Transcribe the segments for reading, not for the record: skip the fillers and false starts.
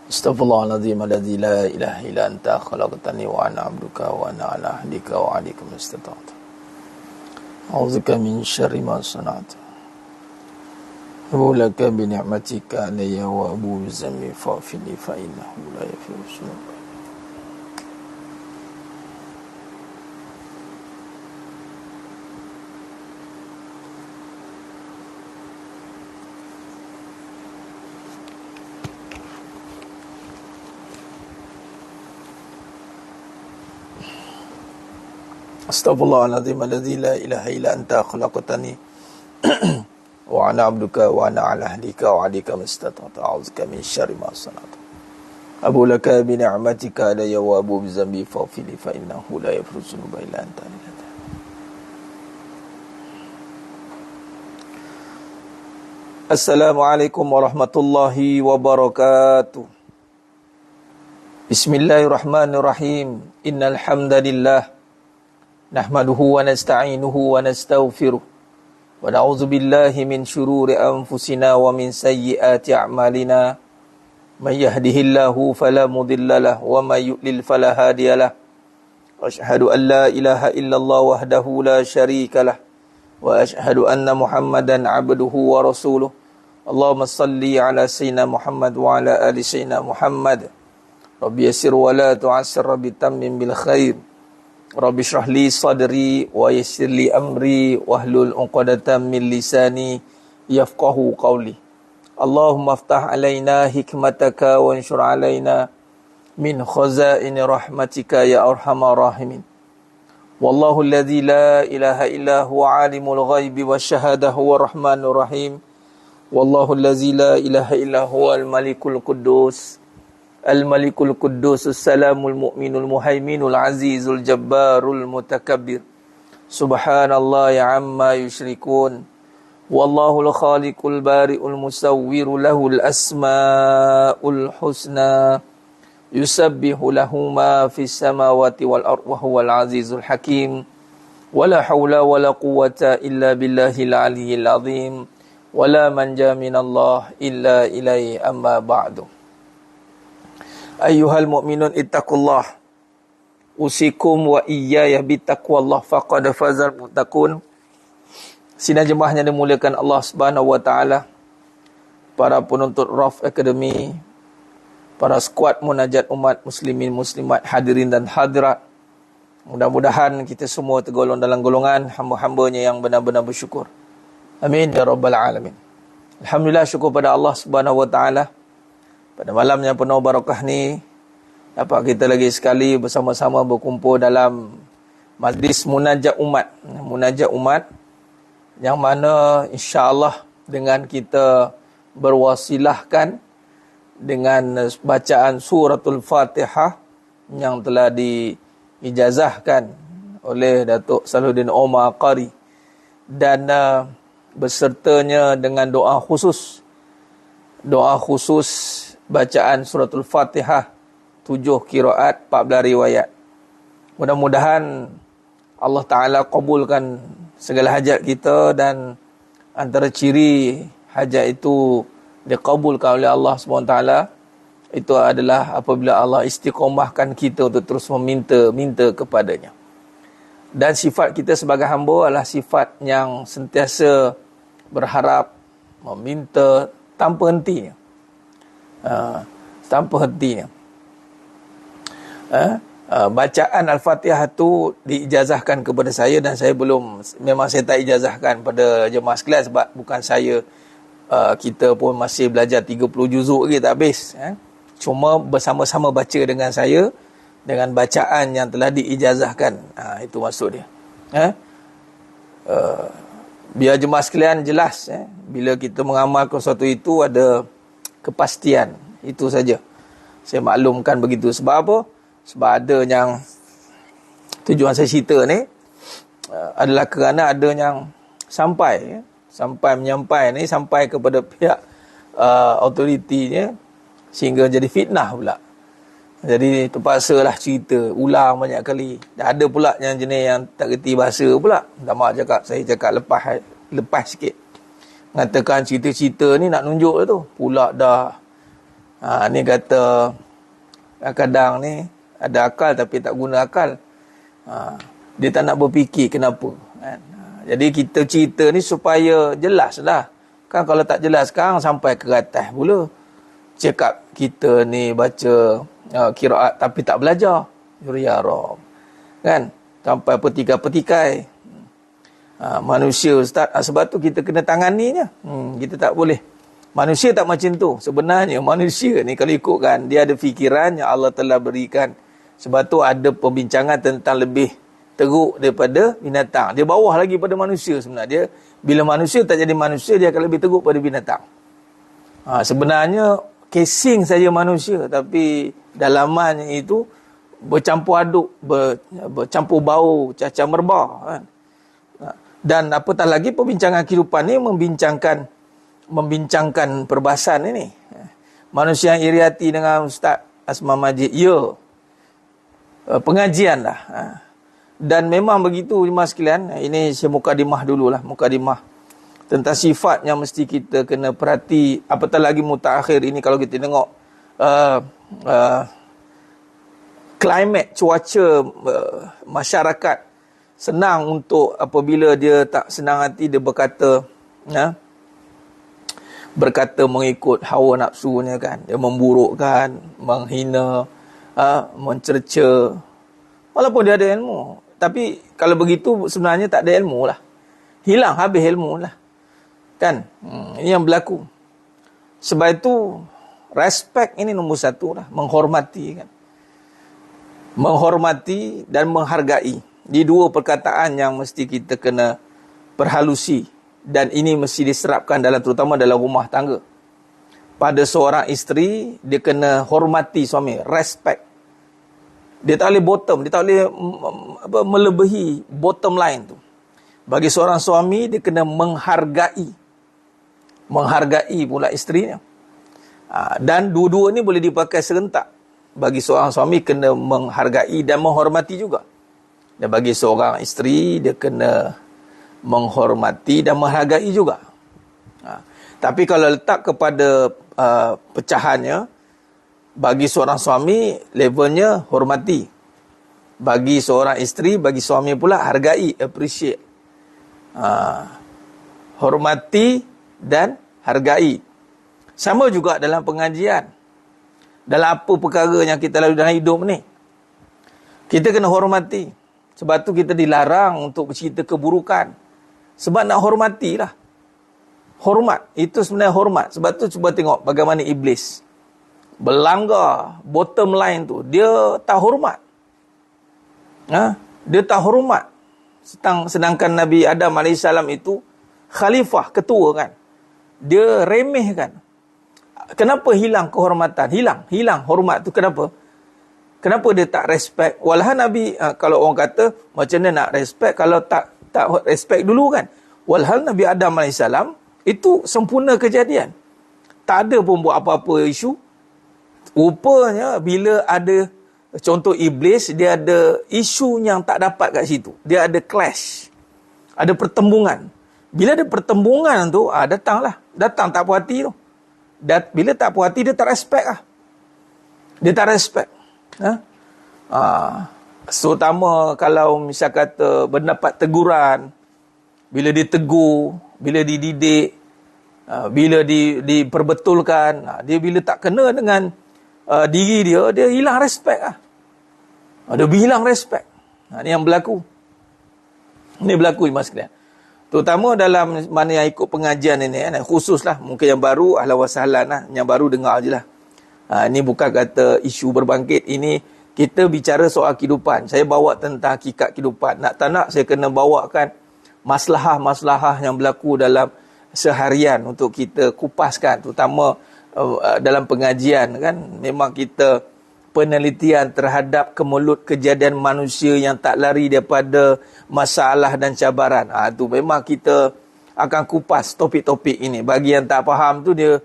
Astaghfirullahaladzim alladzi la ilaha illa anta khalaqtani wa ana 'abduka wa ana 'ala ahdika wa 'adika mastata'tu. A'udzubika min syarri ma sana'tu. Wa laka bi ni'matika alayya wa abu zammi fa'fili fa innahu la yaghfiru dzunuba. Astaghfirullahaladzim alladzi la ilaha illa anta khalaqtani wa ana 'abduka wa ana 'ala ahdika wa 'adika mastata'tu. A'udzubika min syarri ma sana'tu. Abu laka bi ni'matika alayya wa abu bi zambi faghfirli fa innahu la yaghfiru dzunuba illa anta. Assalamualaikum warahmatullahi wabarakatuh. Bismillahirrahmanirrahim. Innal hamdalillah nahmaduhu wa nasta'inuhu wa nastaghfiruh wa na'udzu billahi min shururi anfusina wa min sayyiati a'malina. May yahdihillahu fala mudilla lahu wa may yudlil fala hadiya lahu. Asyhadu an la ilaha illallah wahdahu la syarika lah wa asyhadu anna Muhammadan 'abduhu wa rasuluh. Allahumma salli ala sayyidina Muhammad wa ala ali sayyidina Muhammad. Rabbi yassir wa la tu'assir, rabbi tammim bil khair. Rabbi shrah li sadri wa yassir li amri wahlul 'uqdatam min lisani yafqahu qawli. Allahumma aftah alaina hikmataka wa anshur alaina min khazaini rahmatika ya arhamar rahimin. Wallahu alladzi la ilaha illa huwa alimul ghaibi wasyahada huwa rahmanur rahim. Wallahu alladzi la ilaha illa huwal malikul quddus Al-Malikul Quddus As-Salamul Mu'minul Muhaiminul Azizul Jabbarul Mutakabbir. Subhanallah ya amma yushrikun. Wallahul Khaliqul Bari'ul Musawwiru lahul asma'ul husna. Yusabbihu lahu ma fis samawati wal ardh wa huwal azizul hakim. Wala hawla wala quwwata illa billahil aliyyil azim. Wala manja minallah illa ilaihi amma ba'du. Ayyuhal mu'minun ittaqullah. Usikum wa iyaya bittaqwallah faqad fazal muttaqun. Sidang jemaah yang dimuliakan Allah Subhanahu wa taala, para penuntut Raf Academy, para skuad munajat umat muslimin muslimat, hadirin dan hadirat. Mudah-mudahan kita semua tergolong dalam golongan hamba-hambanya yang benar-benar bersyukur. Amin ya rabbal alamin. Alhamdulillah, syukur pada Allah Subhanahu wa taala. Pada malam yang penuh barakah ni, dapat kita lagi sekali bersama-sama berkumpul dalam majlis munajat umat. Munajat umat yang mana insya-Allah dengan kita berwasilahkan dengan bacaan suratul Fatihah yang telah diijazahkan oleh Datuk Salahuddin Omar Qari, dan bersertanya dengan doa khusus bacaan suratul Fatihah 7 qiraat 14 riwayat. Mudah-mudahan Allah Ta'ala kabulkan segala hajat kita, dan antara ciri hajat itu dikabulkan oleh Allah SWT itu adalah apabila Allah istiqomahkan kita untuk terus meminta kepadanya. Dan sifat kita sebagai hamba adalah sifat yang sentiasa berharap, meminta tanpa hentinya. Bacaan Al-Fatihah tu diijazahkan kepada saya, dan saya memang saya tak ijazahkan pada jemaah sekalian sebab bukan saya, kita pun masih belajar 30 juzuk lagi tak habis. Cuma bersama-sama baca dengan saya dengan bacaan yang telah diijazahkan. Itu maksud dia. Biar jemaah sekalian jelas, bila kita mengamalkan sesuatu itu ada kepastian. Itu saja saya maklumkan begitu. Sebab apa? Sebab ada yang tujuan saya cerita ni adalah kerana ada yang sampai kepada pihak autoritinya, sehingga jadi fitnah pula. Jadi terpaksalah cerita ulang banyak kali. Dan ada pula yang jenis yang tak reti bahasa pula. Tak maaf saya cakap lepas sikit. Mengatakan cerita-cerita ni nak nunjuk tu. Pula dah Ni kata kadang ni ada akal tapi tak guna akal. Dia tak nak berfikir kenapa kan? Jadi kita cerita ni supaya jelas lah. Kan kalau tak jelas sekarang sampai ke atas pula. Cakap kita ni baca qiraat tapi tak belajar. Ya Rob. Kan? Sampai petikai-petikai. Manusia Ustaz, sebab tu kita kena tanganinya. Kita tak boleh. Manusia tak macam tu. Sebenarnya manusia ni kalau ikutkan, dia ada fikiran yang Allah telah berikan. Sebab tu ada perbincangan tentang lebih teruk daripada binatang. Dia bawah lagi pada manusia sebenarnya. Bila manusia tak jadi manusia, dia akan lebih teruk pada binatang. Sebenarnya casing saja manusia, tapi dalamannya itu bercampur aduk, bercampur bau, cacah merbah kan? Dan apatah lagi perbincangan kehidupan ni membincangkan perbahasan ini. Manusia yang iri hati dengan Ustaz Asman Majid, pengajian lah. Dan memang begitu jemaah sekalian. Ini saya mukadimah dululah, mukadimah tentang sifat yang mesti kita kena perhati. Apatah lagi mutaakhir ini, kalau kita tengok climate, cuaca masyarakat senang untuk apabila dia tak senang hati, dia berkata mengikut hawa nafsunya kan. Dia memburukkan, menghina, mencerca, walaupun dia ada ilmu. Tapi kalau begitu sebenarnya tak ada ilmu lah. Hilang habis ilmu lah. Kan? Ini yang berlaku. Sebab itu respect ini nombor satu lah. Menghormati kan. Menghormati dan menghargai. Di dua perkataan yang mesti kita kena perhalusi. Dan ini mesti diserapkan terutama dalam rumah tangga. Pada seorang isteri, dia kena hormati suami. Respect. Dia tak boleh bottom. Dia tak boleh melebihi bottom line tu. Bagi seorang suami, dia kena menghargai. Menghargai pula isterinya. Dan dua-dua ni boleh dipakai serentak. Bagi seorang suami, kena menghargai dan menghormati juga. Dan bagi seorang isteri, dia kena menghormati dan menghargai juga. Tapi kalau letak kepada pecahannya, bagi seorang suami, levelnya hormati. Bagi seorang isteri, bagi suami pula hargai, appreciate. Hormati dan hargai. Sama juga dalam pengajian. Dalam apa perkara yang kita lalui dalam hidup ni, kita kena hormati. Sebab tu kita dilarang untuk bercerita keburukan. Sebab nak hormatilah. Hormat. Itu sebenarnya hormat. Sebab tu cuba tengok bagaimana iblis berlanggar bottom line tu. Dia tak hormat. Dia tak hormat. Sedangkan Nabi Adam AS itu khalifah, ketua kan. Dia remehkan. Kenapa hilang kehormatan? Hilang hormat tu kenapa? Kenapa dia tak respect? Walhan Nabi, kalau orang kata, macam mana nak respect kalau tak respect dulu kan? Walhal Nabi Adam AS, itu sempurna kejadian. Tak ada pun buat apa-apa isu. Rupanya, bila ada, contoh iblis, dia ada isu yang tak dapat kat situ. Dia ada clash. Ada pertembungan. Bila ada pertembungan tu, datanglah. Datang tak puas hati tu. Bila tak puas hati, dia tak respect lah. Dia tak respect. Terutama kalau misal kata mendapat teguran, bila ditegur, bila dididik, bila diperbetulkan, dia bila tak kena dengan diri dia hilang respect lah. Dia hilang respect. Ini yang berlaku. Ini berlaku mas sekalian. Terutama dalam mana yang ikut pengajian ini, khususlah mungkin yang baru, ahlan wa sahlan lah, yang baru dengar je lah. Ini bukan kata isu berbangkit. Ini kita bicara soal kehidupan. Saya bawa tentang hakikat kehidupan. Nak tak nak saya kena bawakan masalah-masalah yang berlaku dalam seharian untuk kita kupaskan. Terutama dalam pengajian kan. Memang kita penelitian terhadap kemelut kejadian manusia yang tak lari daripada masalah dan cabaran. Itu memang kita akan kupas topik-topik ini. Bagi yang tak faham tu dia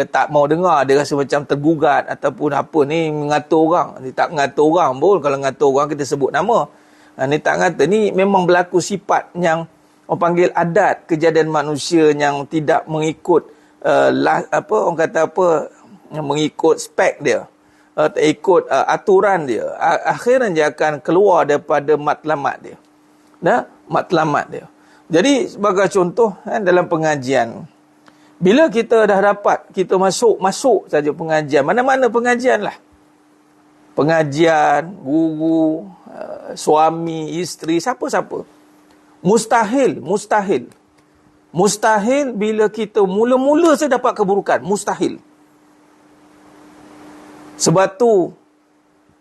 tak mau dengar, dia rasa macam tergugat ataupun apa ni mengatur orang. Dia tak mengatur orang pun, kalau mengatur orang kita sebut nama. Ni tak ngata, ni memang berlaku sifat yang orang panggil adat kejadian manusia yang tidak mengikut orang kata apa, mengikut spek dia, tak ikut aturan dia, akhirnya dia akan keluar daripada matlamat dia. Matlamat dia. Jadi sebagai contoh dalam pengajian, bila kita dah dapat, kita masuk saja pengajian, mana-mana pengajian lah. Pengajian, guru, suami, isteri, siapa-siapa. Mustahil bila kita mula-mula saya dapat keburukan. Mustahil. Sebab tu,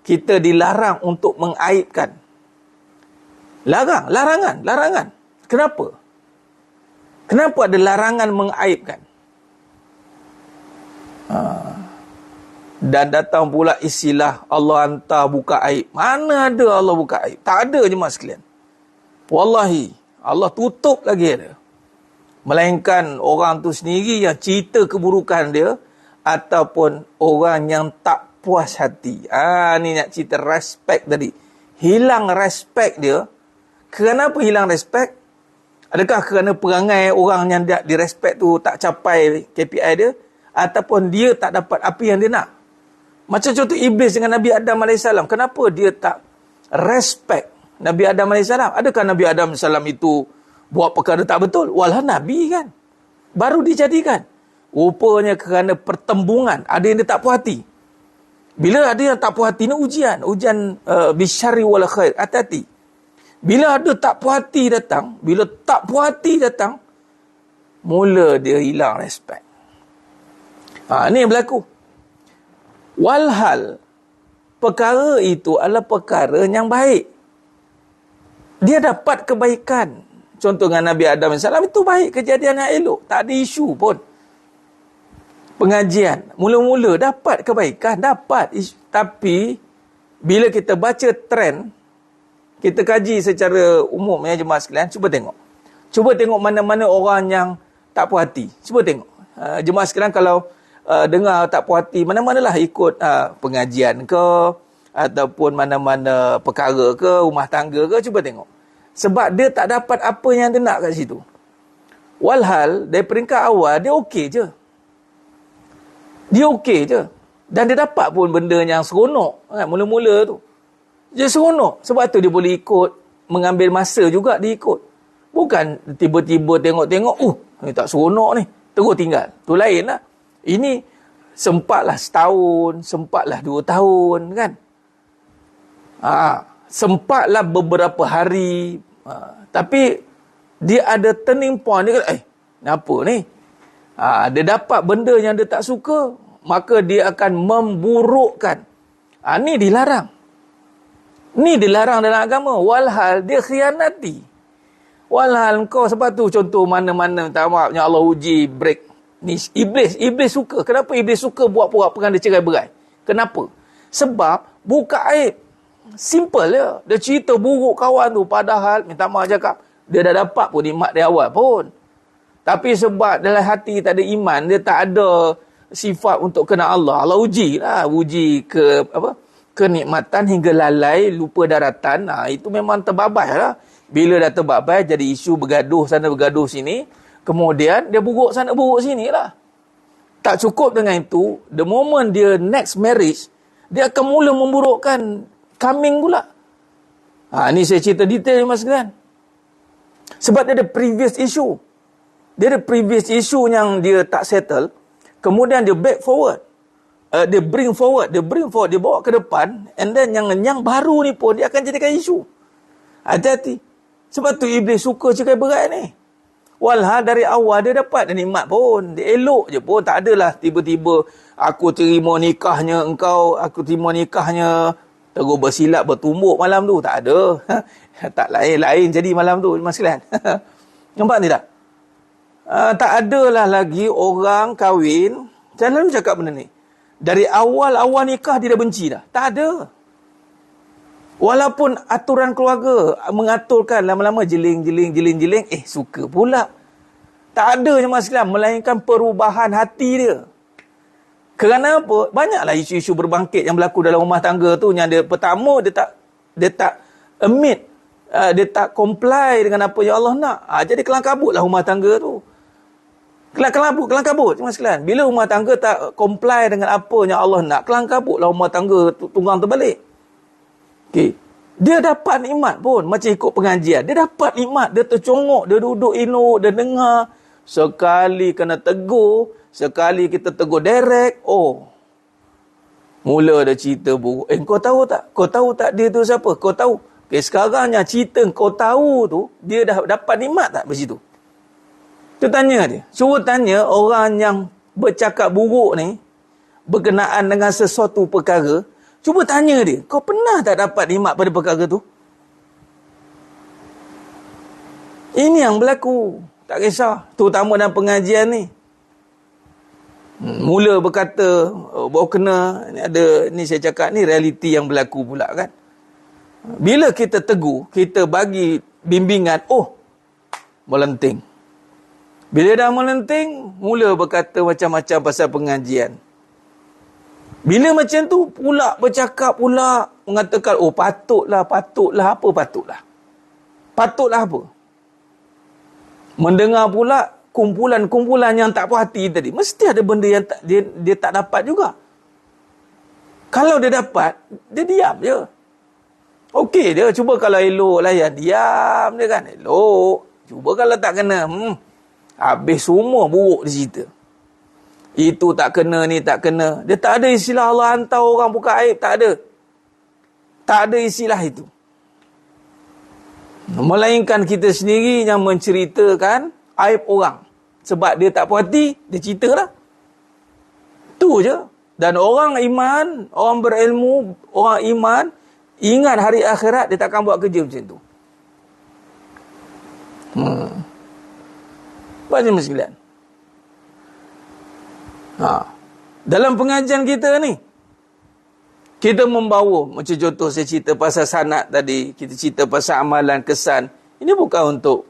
kita dilarang untuk mengaibkan. Larangan. Kenapa? Kenapa ada larangan mengaibkan? Dan datang pula istilah Allah hantar buka aib. Mana ada Allah buka aib? Tak ada jemaah sekalian. Wallahi, Allah tutup lagi ada. Melainkan orang tu sendiri yang cerita keburukan dia, ataupun orang yang tak puas hati. Ni nak cerita respect tadi. Hilang respect dia. Kenapa hilang respect? Adakah kerana perangai orang yang direspect tu tak capai KPI dia? Ataupun dia tak dapat apa yang dia nak? Macam contoh Iblis dengan Nabi Adam AS. Kenapa dia tak respect Nabi Adam AS? Adakah Nabi Adam AS itu buat perkara tak betul? Walah Nabi kan. Baru dijadikan. Rupanya kerana pertembungan. Ada yang dia tak puas hati. Bila ada yang tak puas hati, ni ujian. Ujian bisyari wal khair. Hati-hati. Bila ada tak puas hati datang, mula dia hilang respect. Ni yang berlaku. Walhal, perkara itu adalah perkara yang baik. Dia dapat kebaikan. Contoh dengan Nabi Adam AS itu baik, kejadian yang elok. Tak ada isu pun. Pengajian, mula-mula dapat kebaikan, dapat. Tapi, bila kita baca trend, kita kaji secara umum ya jemaah sekalian, cuba tengok mana-mana orang yang tak puas hati. Cuba tengok. Jemaah sekalian kalau dengar tak puas hati, mana-manalah ikut pengajian ke, ataupun mana-mana perkara ke, rumah tangga ke, cuba tengok. Sebab dia tak dapat apa yang dia nak kat situ. Walhal, dari peringkat awal, dia okey je. Dan dia dapat pun benda yang seronok. Mula-mula tu. Dia seronok. Sebab tu dia boleh ikut, mengambil masa juga dia ikut. Bukan tiba-tiba tengok-tengok, ni tak seronok ni, terus tinggal. Tu lain lah. Ini sempatlah setahun, sempatlah 2 tahun kan. Sempatlah beberapa hari. Tapi dia ada turning point. Dia kata, kenapa ni? Dia dapat benda yang dia tak suka, maka dia akan memburukkan. Ni dilarang. Ni dilarang dalam agama. Walhal dia khianati. Walhal kau, sebab tu contoh mana-mana, tak maaf, yang Allah uji break. Ni Iblis suka. Kenapa Iblis suka buat pura-pura dia cerai berai? Kenapa? Sebab buka aib. Simple je. Dia cerita buruk kawan tu. Padahal, minta maaf cakap, dia dah dapat pun nikmat dari awal pun. Tapi sebab dalam hati tak ada iman, dia tak ada sifat untuk kenal Allah. Allah uji lah. Uji kenikmatan hingga lalai, lupa daratan. Itu memang terbabai lah. Bila dah terbabai, jadi isu bergaduh sana, bergaduh sini. Kemudian, dia buruk sana, buruk sini lah. Tak cukup dengan itu, the moment dia next marriage, dia akan mula memburukkan coming pula. Ni saya cerita detail mas sekalian. Sebab dia ada previous issue. Dia ada previous issue yang dia tak settle. Kemudian dia back forward. Dia bring forward. Dia bawa ke depan. And then yang baru ni pun dia akan jadikan isu. Hati-hati. Sebab tu Iblis suka cerai berai ni. Walhal dari awal dia dapat nikmat pun. Dia elok je pun. Tak adalah tiba-tiba aku terima nikahnya engkau. Aku terima nikahnya. Terus bersilap bertumbuk malam tu. Tak ada. Tak lain-lain jadi malam tu. Mas sekalian. Nampak ni tak? Tak adalah lagi orang kahwin. Saya lalu cakap benda ni. Dari awal nikah dia dah benci dah. Tak ada. Walaupun aturan keluarga mengaturkan lama-lama jeling, suka pula. Tak ada je mas sekalian, melainkan perubahan hati dia. Kerana apa? Banyaklah isu-isu berbangkit yang berlaku dalam rumah tangga tu, yang dia pertama dia tak admit, dia tak comply dengan apa yang Allah nak. Jadi kelang kabutlah rumah tangga tu. Kelang kabut cuma sekalian. Bila rumah tangga tak comply dengan apa yang Allah nak, kelang kabutlah rumah tangga tunggang terbalik. Okey. Dia dapat nikmat pun macam ikut pengajian. Dia dapat nikmat, dia tercongok, dia duduk elok, dia dengar. Sekali kena tegur, sekali kita tegur direct, mula ada cerita buruk. Kau tahu tak? Kau tahu tak dia tu siapa? Kau tahu? Okay, sekarang yang cerita kau tahu tu, dia dah dapat nikmat tak di situ? Tu tanya dia. Cuba tanya orang yang bercakap buruk ni, berkenaan dengan sesuatu perkara, cuba tanya dia, kau pernah tak dapat nikmat pada perkara tu? Ini yang berlaku. Tak kisah. Terutama dalam pengajian ni. Mula berkata baru kena ni saya cakap ni realiti yang berlaku pula kan. Bila kita tegur, kita bagi bimbingan, melenting. Bila dah melenting, mula berkata macam-macam pasal pengajian. Bila macam tu pula bercakap pula mengatakan patutlah apa patutlah. Patutlah apa? Mendengar pula kumpulan-kumpulan yang tak puas hati tadi. Mesti ada benda yang dia tak dapat juga. Kalau dia dapat, dia diam je. Okey dia, cuba kalau elok layan, diam dia kan. Elok. Cuba kalau tak kena, habis semua buruk dia cerita. Itu tak kena, ni tak kena. Dia tak ada istilah Allah hantar orang buka aib, tak ada. Tak ada istilah itu. Melainkan kita sendiri yang menceritakan aib orang. Sebab dia tak puas hati, dia cerita lah. Tu je. Dan orang iman, orang berilmu, orang iman, ingat hari akhirat, dia takkan buat kerja macam tu. Baca sekalian. Dalam pengajian kita ni, kita membawa, macam contoh saya cerita pasal sanad tadi, kita cerita pasal amalan kesan. Ini bukan untuk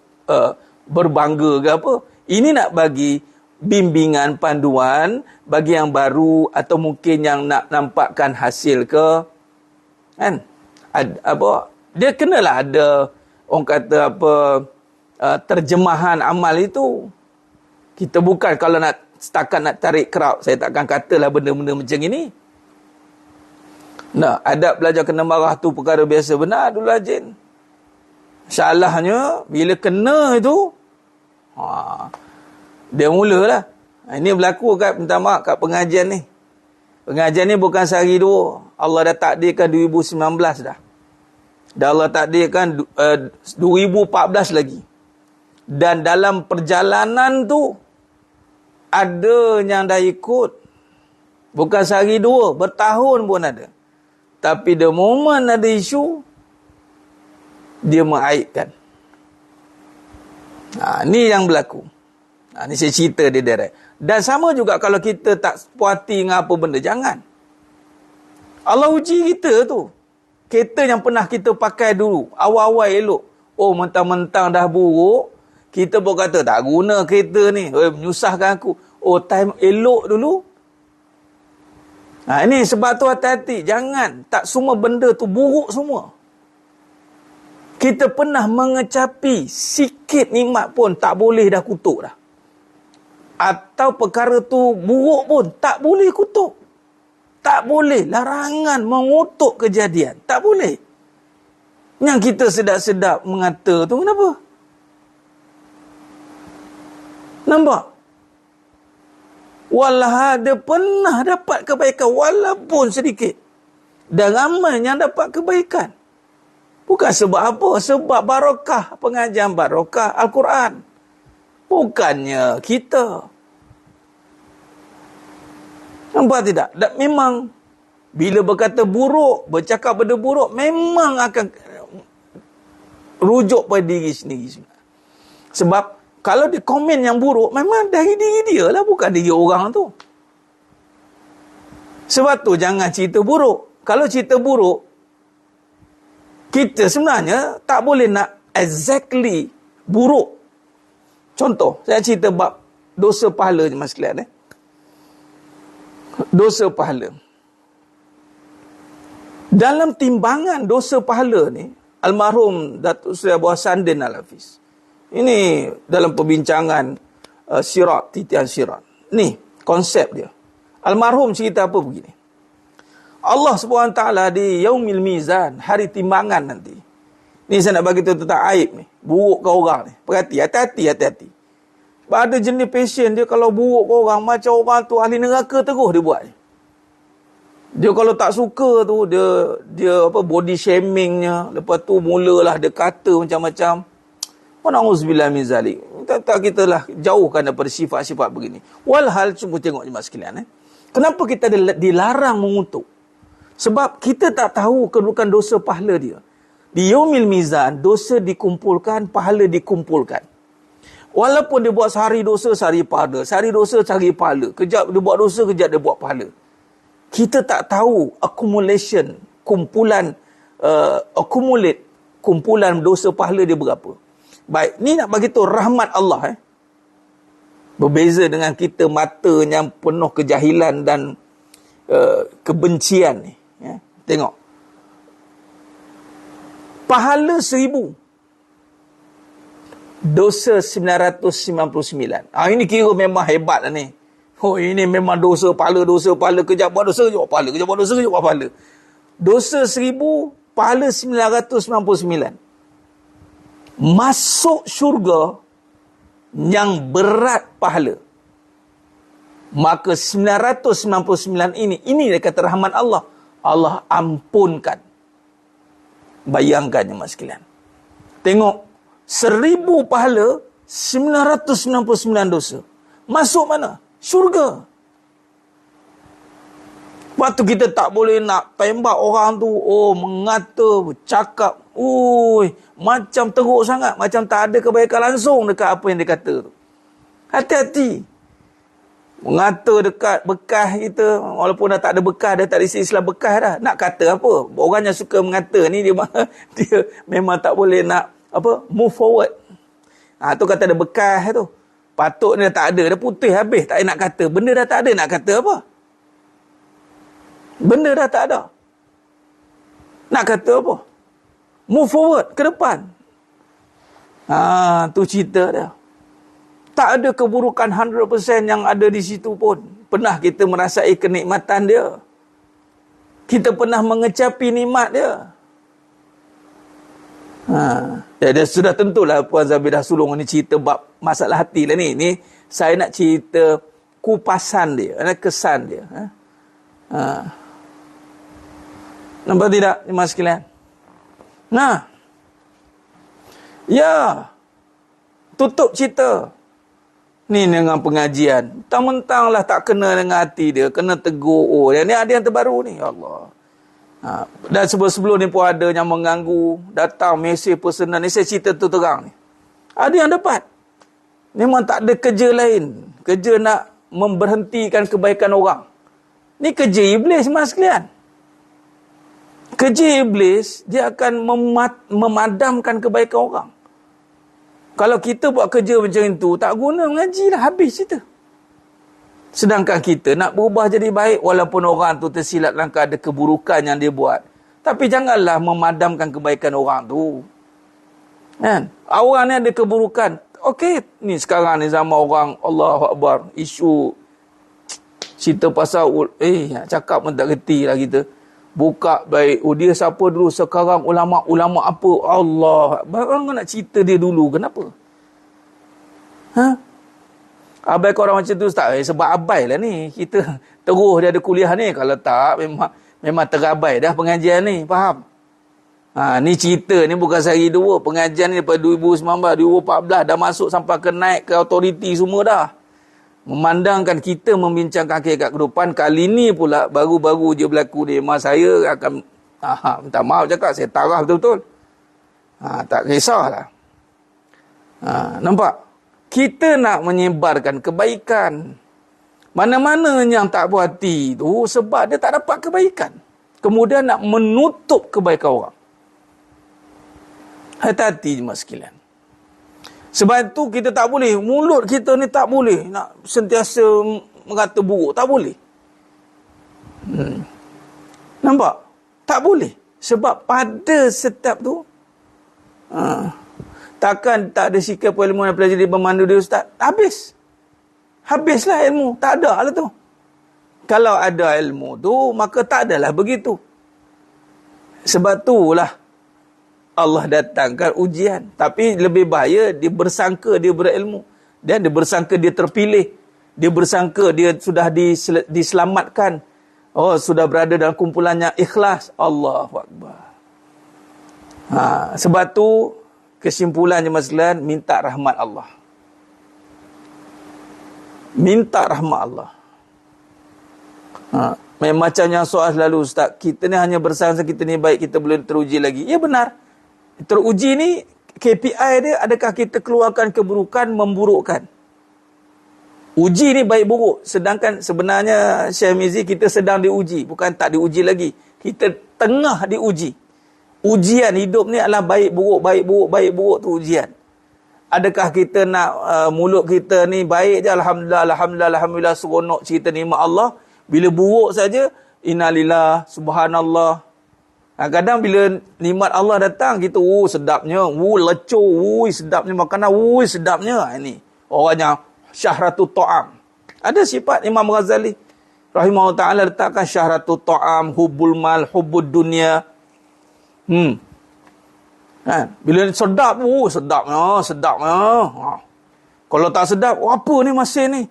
berbangga ke apa. Ini nak bagi bimbingan, panduan bagi yang baru atau mungkin yang nak nampakkan hasil ke. Kan? Dia kenalah ada, orang kata terjemahan amal itu. Kita bukan kalau nak setakat nak tarik crowd, saya takkan katalah benda-benda macam ini. Nah, adab belajar kena marah tu perkara biasa. Benar dulu Ajin. Salahnya, bila kena itu, dia mulalah. Ini berlaku minta maaf kat pengajian ni. Pengajian ni bukan sehari dua. Allah dah takdirkan 2019 dah. Dan Allah takdirkan 2014 lagi. Dan dalam perjalanan tu, ada yang dah ikut. Bukan sehari dua, bertahun pun ada. Tapi the moment ada isu, dia mengaibkan. Ni yang berlaku. Ni saya cerita dia direct. Dan sama juga kalau kita tak puas hati dengan apa benda, jangan. Allah uji kita tu. Kereta yang pernah kita pakai dulu, awal-awal elok. Mentang-mentang dah buruk, kita pun kata, tak guna kereta ni. Menyusahkan aku. Time elok dulu. Ini sebab tu hati-hati. Jangan. Tak semua benda tu buruk semua. Kita pernah mengecapi sikit nikmat pun tak boleh dah kutuk dah. Atau perkara tu buruk pun tak boleh kutuk. Tak boleh. Larangan mengutuk kejadian. Tak boleh. Yang kita sedap-sedap mengata tu kenapa? Nampak? Walah dia pernah dapat kebaikan walaupun sedikit. Dan ramai yang dapat kebaikan. Bukan sebab apa? Sebab barakah pengajian, barakah Al-Quran. Bukannya kita. Nampak tidak? Dan memang bila berkata buruk, bercakap benda buruk, memang akan rujuk pada diri sendiri. Sebab kalau dia komen yang buruk, memang dari diri dia lah, bukan diri orang tu. Sebab tu jangan cerita buruk. Kalau cerita buruk, kita sebenarnya tak boleh nak exactly buruk. Contoh, saya cerita bab dosa pahala je mas sekalian. Dosa pahala. Dalam timbangan dosa pahala ni, almarhum Datuk Seri Abu Hassan Din Al-Hafiz, ini dalam perbincangan sirat, titian sirat. Ni konsep dia. Almarhum cerita apa begini. Allah SWT di Yaumil Mizan, hari timbangan nanti. Ni saya nak bagi tahu tentang aib ni. Buruk ke orang ni. Perhati, hati-hati. Sebab ada jenis pasien dia kalau buruk ke orang, macam orang tu ahli neraka terus dia buat. Dia kalau tak suka tu, dia body shamingnya. Lepas tu mulalah dia kata macam-macam. Na'udzubillah min zalik. Tak kita lah jauhkan daripada sifat-sifat begini. Walhal, cuma tengok jemaah sekalian. Kenapa kita dilarang mengutuk? Sebab kita tak tahu kedudukan dosa pahala dia. Di Yaumil Mizan, dosa dikumpulkan, pahala dikumpulkan. Walaupun dia buat sehari dosa, sehari pahala. Sehari dosa, sehari pahala. Kejap dia buat dosa, kejap dia buat pahala. Kita tak tahu accumulation, kumpulan dosa pahala dia berapa. Baik, ni nak bagi tahu rahmat Allah. Berbeza dengan kita mata yang penuh kejahilan dan kebencian ni. Tengok. Pahala 1000. Dosa 999. Ini kira memang hebat lah ni. Ini memang dosa pahala. Kejap buat dosa, kejap buat pahala. Kejap buat dosa, kejap buat pahala. Dosa 1000, pahala 999. Masuk syurga yang berat pahala. Maka 999 ini dia kata rahmat Allah. Allah ampunkan. Bayangkan jemaah sekalian. Tengok, 1000 pahala, 999 dosa. Masuk mana? Syurga. Waktu kita tak boleh nak tembak orang tu, mengata, bercakap, macam teruk sangat, macam tak ada kebaikan langsung dekat apa yang dia kata tu. Hati-hati. Mengata dekat bekas kita, walaupun dah tak ada bekas, dah tak ada istilah bekas dah. Nak kata apa? Orang yang suka mengata ni, dia memang tak boleh nak, move forward. Tu kata ada bekas tu. Patutnya tak ada, dah putih habis, tak nak kata. Benda dah tak ada, nak kata apa? Benda dah tak ada. Nak kata apa? Move forward, ke depan. Tu cerita dia. Tak ada keburukan 100% yang ada di situ pun. Pernah kita merasai kenikmatan dia. Kita pernah mengecapi nikmat dia. Dia sudah tentulah Puan Zabidah Sulong ni cerita bab masalah hati lah ni. Ni saya nak cerita kupasan dia, kesan dia. Nampak tidak, jemaah sekalian? Tutup cerita. Ni dengan pengajian. Mentang-mentang lah tak kena dengan hati dia. Kena tegur. Ni ada yang terbaru ni. Ya Allah. Dan sebelum ni pun ada yang mengganggu. Datang mesej personal. Ni saya cerita tu terang ni. Ada yang dapat. Memang tak ada kerja lain. Kerja nak memberhentikan kebaikan orang. Ni kerja iblis, mas sekalian. Kerja iblis, dia akan memadamkan kebaikan orang. Kalau kita buat kerja macam itu, tak guna mengaji lah, habis cerita. Sedangkan kita nak berubah jadi baik, walaupun orang tu tersilap langkah ada keburukan yang dia buat. Tapi janganlah memadamkan kebaikan orang tu. Kan? Orang ni ada keburukan. Okey, ni sekarang ni zaman orang, Allahu Akbar, isu cerita pasal, cakap pun tak reti lah kita. Buka baik, dia siapa dulu sekarang, ulama apa, Allah, barang nak cerita dia dulu, kenapa? Abai kau orang macam tu tak? Sebab abai lah ni, kita terus dia ada kuliah ni, kalau tak memang terabai dah pengajian ni, faham? Ni cerita ni bukan sehari dua, pengajian ni daripada 2019, 2014 dah masuk sampai ke naik ke autoriti semua dah. Memandangkan kita membincangkan hakikat kehidupan, kali ni pula baru-baru je berlaku ni. Saya akan minta maaf cakap, saya tarah betul-betul. Tak kisahlah. Nampak? Kita nak menyebarkan kebaikan. Mana-mana yang tak puas hati tu sebab dia tak dapat kebaikan. Kemudian nak menutup kebaikan orang. Hati-hati jemaah sekalian. Sebab itu kita tak boleh, mulut kita ni tak boleh nak sentiasa mengata buruk, tak boleh. Nampak? Tak boleh. Sebab pada setiap tu, takkan tak ada sikap ilmu yang pelajari bermandu dia ustaz, habis. habislah ilmu. Tak ada lah tu. Kalau ada ilmu tu, maka tak adalah begitu. Sebab itulah Allah datangkan ujian. Tapi lebih bahaya, dia bersangka dia berilmu. Dan dia bersangka dia terpilih. Dia bersangka dia sudah diselamatkan. Oh, sudah berada dalam kumpulannya ikhlas. Allahu Akbar. Sebab tu kesimpulannya sekalian, minta rahmat Allah. Minta rahmat Allah. Macam yang soal selalu, Ustaz, kita ni hanya bersangka kita ni baik, kita belum teruji lagi. Ya benar. Teruji ni KPI dia, adakah kita keluarkan keburukan, memburukkan. Uji ni baik buruk. Sedangkan sebenarnya Syekh Mizi, kita sedang diuji. Bukan tak diuji lagi. Kita tengah diuji. Ujian hidup ni adalah baik buruk, baik buruk, baik buruk tu ujian. Adakah kita nak mulut kita ni baik je, Alhamdulillah, Alhamdulillah, Alhamdulillah, seronok cerita nikmat Allah. Bila buruk saja, innalillah, subhanallah. Kadang bila nikmat Allah datang, kita, sedapnya, lecur, sedapnya makanan, sedapnya. Ini orangnya syahratut ta'am. Ada sifat Imam Ghazali rahimahullah ta'ala letakkan syahratut ta'am, hubbul mal, hubbud dunia. Bila sedap, sedapnya. Kalau tak sedap, apa ni masih ni?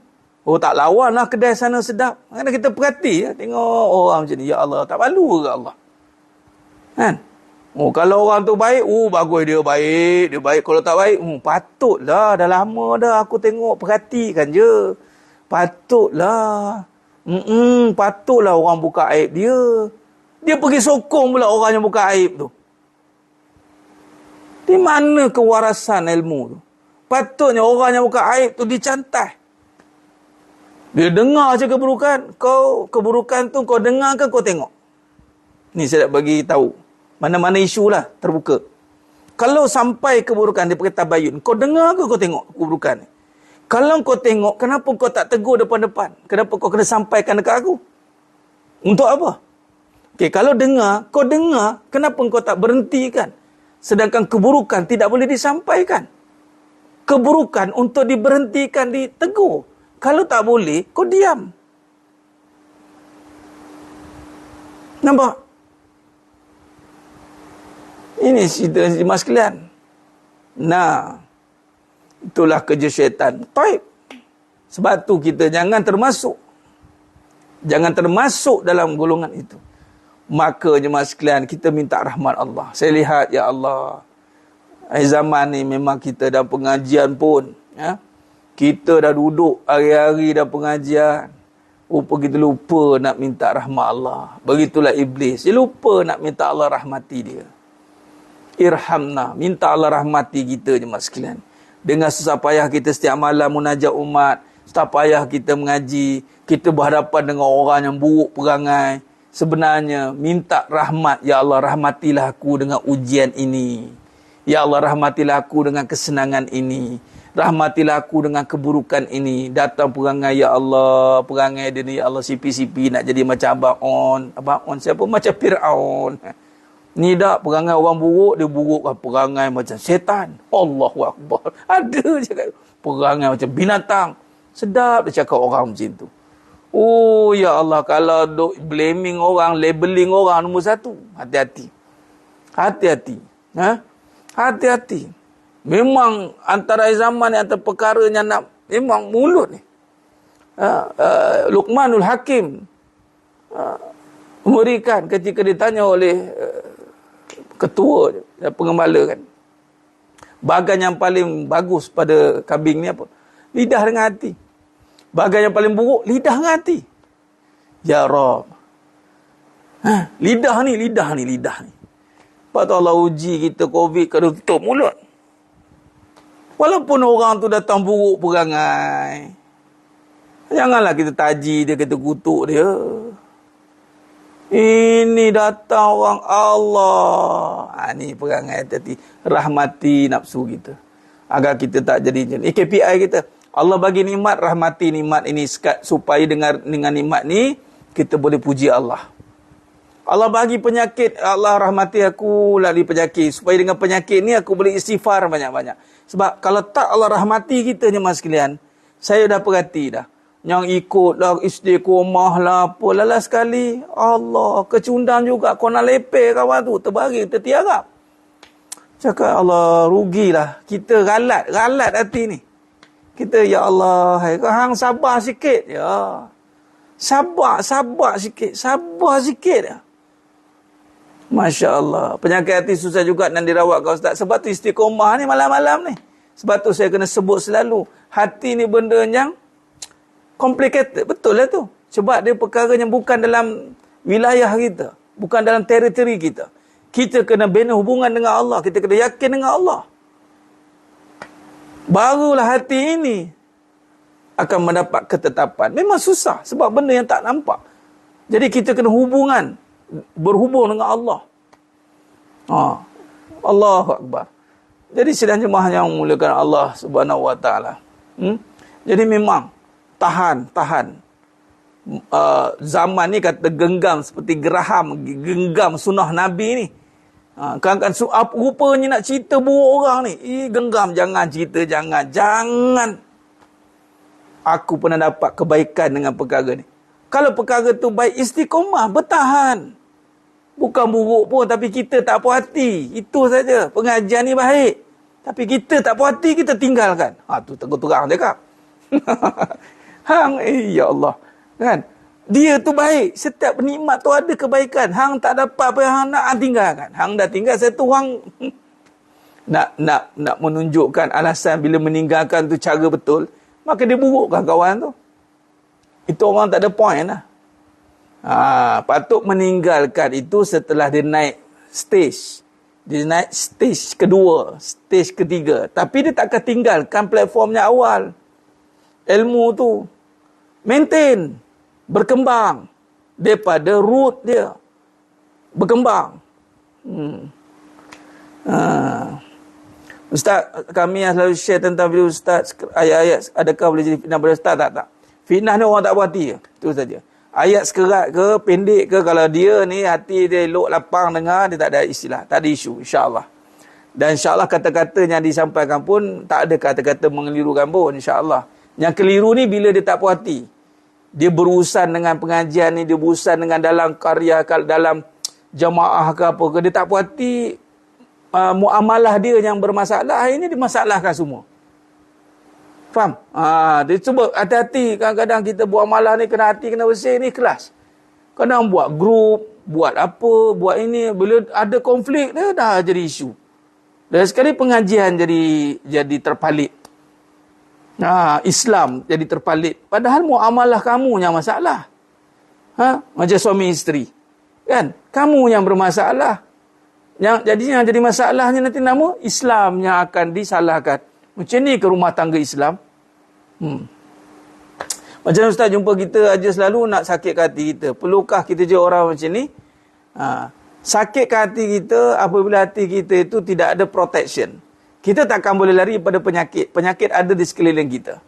Tak lawan lah kedai sana sedap. Kadang kita perhati, tengok orang macam ni. Ya Allah, tak malu ke Allah? Kalau orang tu baik, bagus dia baik. Dia baik. Kalau tak baik, patutlah. Dah lama dah aku tengok, perhatikan je. Patutlah. Patutlah orang buka aib dia. Dia pergi sokong pula orang yang buka aib tu. Di mana kewarasan ilmu tu? Patutnya orang yang buka aib tu dicantai. Dia dengar je keburukan. Keburukan tu kau dengar ke kau tengok? Ni saya nak bagi tahu. Mana-mana isu lah terbuka. Kalau sampai keburukan, dia pakai tabayun. Kau dengar ke kau tengok keburukan ni? Kalau kau tengok, kenapa kau tak tegur depan-depan? Kenapa kau kena sampaikan dekat aku? Untuk apa? Kalau kau dengar, kenapa kau tak berhentikan? Sedangkan keburukan tidak boleh disampaikan. Keburukan untuk diberhentikan, ditegur. Kalau tak boleh, kau diam. Nampak? Ini cerita mas sekalian. Itulah kerja syaitan. Taib. Sebab tu kita jangan termasuk. Jangan termasuk dalam golongan itu. Maka jemaah sekalian, kita minta rahmat Allah. Saya lihat, ya Allah, zaman ni memang kita dah pengajian pun. Kita dah duduk hari-hari dah pengajian. Kita lupa nak minta rahmat Allah. Begitulah iblis. Dia lupa nak minta Allah rahmati dia. Irhamna. Minta Allah rahmati kita jemaah sekalian. Dengan susah payah kita setiap malam munajat umat. Susah payah kita mengaji. Kita berhadapan dengan orang yang buruk perangai. Sebenarnya minta rahmat. Ya Allah, rahmatilah aku dengan ujian ini. Ya Allah, rahmatilah aku dengan kesenangan ini. Rahmatilah aku dengan keburukan ini. Datang perangai, ya Allah, perangai dia ni, ya Allah, sipi-sipi nak jadi macam Abang On. Abang On siapa? Macam Fir'aun. Ni tak, perangai orang buruk, dia buruk lah. Perangai macam setan. Allahu Akbar. Ada je kat perangai macam binatang. Sedap dia cakap orang macam tu. Ya Allah, kalau duk blaming orang, labeling orang, nombor satu. Hati-hati. Hati-hati. Hati-hati. Memang antara zaman yang antara perkaranya nak, memang mulut ni. Luqmanul Hakim memberikan ketika ditanya oleh ketua pengembala kan, bahagian yang paling bagus pada kambing ni apa? Lidah dengan hati. Bahagian yang paling buruk, lidah dengan hati. Ya Rab, lidah ni. Lepas tu Allah uji kita COVID, kena tutup mulut. Walaupun orang tu datang buruk perangai, janganlah kita taji dia, kita kutuk dia. Ini datang orang Allah. Ni perangai hati-hati. Rahmati nafsu kita. Agar kita tak jadi macam ni. KPI kita. Allah bagi nikmat, rahmati nikmat ini. Supaya dengan nikmat ni, kita boleh puji Allah. Allah bagi penyakit, Allah rahmati aku lari penyakit. Supaya dengan penyakit ni, aku boleh istighfar banyak-banyak. Sebab kalau tak Allah rahmati kita je mas sekalian, Saya dah perhati dah. Yang ikutlah istiqomah lah apa. Lala sekali. Allah. Kecundang juga. Kau nak lepeh kawan tu. Terbaring. Tertiarap. Cakap Allah. Rugilah. Kita ralat. Ralat hati ni. Kita ya Allah. Hang sabar sikit. Ya. Sabar sikit. Sabar sikit ya. Masya Allah. Penyakit hati susah juga nak dirawat kau Ustaz. Sebab tu istiqomah ni malam-malam ni. Sebab tu saya kena sebut selalu. Hati ni benda yang complicated. Betul lah tu. Sebab dia perkara yang bukan dalam wilayah kita. Bukan dalam teritori kita. Kita kena bina hubungan dengan Allah. Kita kena yakin dengan Allah. Barulah hati ini akan mendapat ketetapan. Memang susah. Sebab benda yang tak nampak. Jadi kita kena berhubung dengan Allah. Allahu Akbar. Jadi sidang jemaah yang memuliakan Allah Subhanahu Wa Taala. Jadi memang tahan. Zaman ni kata genggam seperti geraham, genggam sunnah Nabi ni. Kan rupanya nak cerita buruk orang ni. Genggam, jangan cerita, jangan. Aku pernah dapat kebaikan dengan perkara ni. Kalau perkara tu baik, istiqomah, bertahan. Bukan buruk pun, tapi kita tak puas hati. Itu saja. Pengajian ni baik. Tapi kita tak puas hati, kita tinggalkan. Tu terang cakap. Ya Allah. Kan? Dia tu baik. Setiap nikmat tu ada kebaikan. Hang tak dapat apa yang hang nak, hang tinggalkan. Hang dah tinggal, satu hang nak menunjukkan alasan bila meninggalkan tu cara betul, maka dia burukkan kawan tu. Itu orang tak ada point lah. Patut meninggalkan itu setelah dia naik stage. Dia naik stage kedua, stage ketiga. Tapi dia takkan tinggalkan platformnya awal. Ilmu tu maintain, berkembang daripada root dia. Berkembang. Ustaz, kami yang selalu share tentang video Ustaz, ayat-ayat adakah boleh jadi fitnah pada Ustaz? Tak. Fitnah ni orang tak berhati je. Itu saja. Ayat sekerat ke, pendek ke, kalau dia ni hati dia elok, lapang dengar, dia tak ada istilah, tak ada isu, insyaAllah. Dan insyaAllah kata-kata yang disampaikan pun, tak ada kata-kata mengelirukan pun, insyaAllah. Yang keliru ni bila dia tak puas hati. Dia berurusan dengan pengajian ni, dia berurusan dengan dalam karya, dalam jamaah ke apa ke, dia tak puas hati, muamalah dia yang bermasalah, ini dimasalahkan semua. Faham? Dia cuba hati-hati. Kadang-kadang kita buat malah ni, kena hati, kena bersih ni, kelas. Kadang buat grup, buat apa, buat ini. Bila ada konflik, dia dah jadi isu. Dan sekali pengajian jadi terpalit. Islam jadi terpalit. Padahal muamalah kamu yang masalah. Macam suami isteri. Kan? Kamu yang bermasalah. Yang jadi masalahnya nanti nama Islam yang akan disalahkan. Macam ni ke rumah tangga Islam? Macam Ustaz jumpa kita aja selalu nak sakit hati kita. Perlukah kita je orang macam ni? Sakit hati kita apabila hati kita itu tidak ada protection. Kita takkan boleh lari pada penyakit. Penyakit ada di sekeliling kita.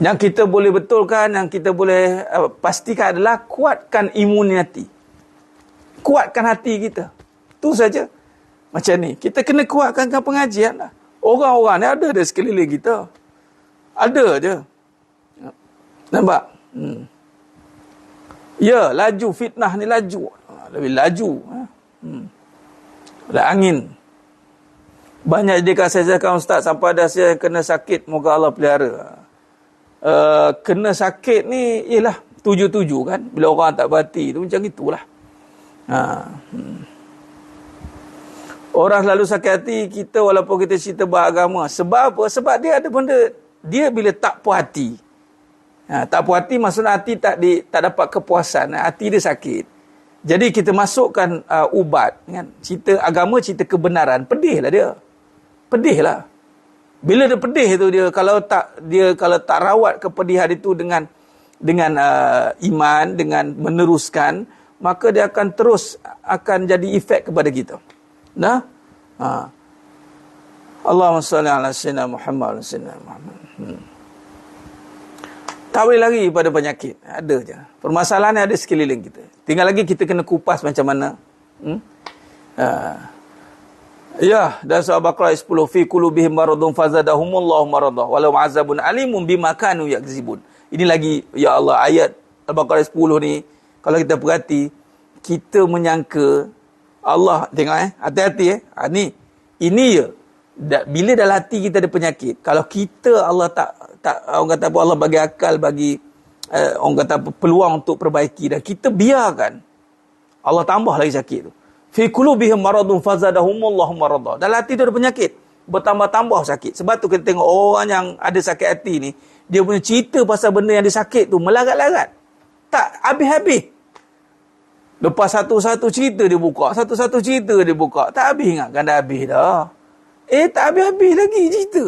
Yang kita boleh betulkan, yang kita boleh pastikan adalah kuatkan imuniti. Kuatkan hati kita. Itu saja. Macam ni. Kita kena kuatkan pengajian lah. Orang-orang ni ada di sekeliling kita. Ada je. Nampak? Ya, laju fitnah ni laju. Lebih laju. Ada angin. Banyak dikasihkan Ustaz sampai ada saya kena sakit. Moga Allah pelihara. Kena sakit ni ialah 7-7 kan. Bila orang tak berhati tu macam itulah. Orang selalu sakit hati kita walaupun kita cerita beragama. Sebab apa? Sebab dia ada benda. Dia bila tak puas hati. Tak puas hati maksudnya hati tak dapat kepuasan. Hati dia sakit. Jadi kita masukkan ubat. Kan? Cerita agama, cerita kebenaran. Pedihlah dia. Pedihlah. Bila dia pedih tu dia kalau tak rawat kepedihan itu dengan iman, dengan meneruskan, maka dia akan terus akan jadi efek kepada kita. Nah, Allahumma salli ala sayyidina Muhammad. Tak boleh lari pada penyakit. Ada je. Permasalahan ni ada sekeliling kita. Tinggal lagi kita kena kupas macam mana. Ya, dan surah Baqarah 10, fi qulubihim maradun fazadahumullahu maradah walau azabun alimun bima kanu yakzibun. Ini lagi, ya Allah, ayat Al-Baqarah 10 ni, kalau kita perhati, kita menyangka Allah, tengok hati-hati ini je. Bila dalam hati kita ada penyakit, kalau kita Allah tak orang kata apa, Allah bagi akal, bagi orang kata apa, peluang untuk perbaiki, dan kita biarkan, Allah tambah lagi sakit tu. Fi qulubihim maradun fazadahumullahu maradah. Dalam hati tu ada penyakit, bertambah-tambah sakit. Sebab tu kita tengok orang yang ada sakit hati ni, dia punya cerita pasal benda yang dia sakit tu melarat-larat. Tak habis-habis. Lepas satu-satu cerita dia buka, satu-satu cerita dia buka. Tak habis, ingatkan dah habis dah. Tak habis-habis lagi cerita.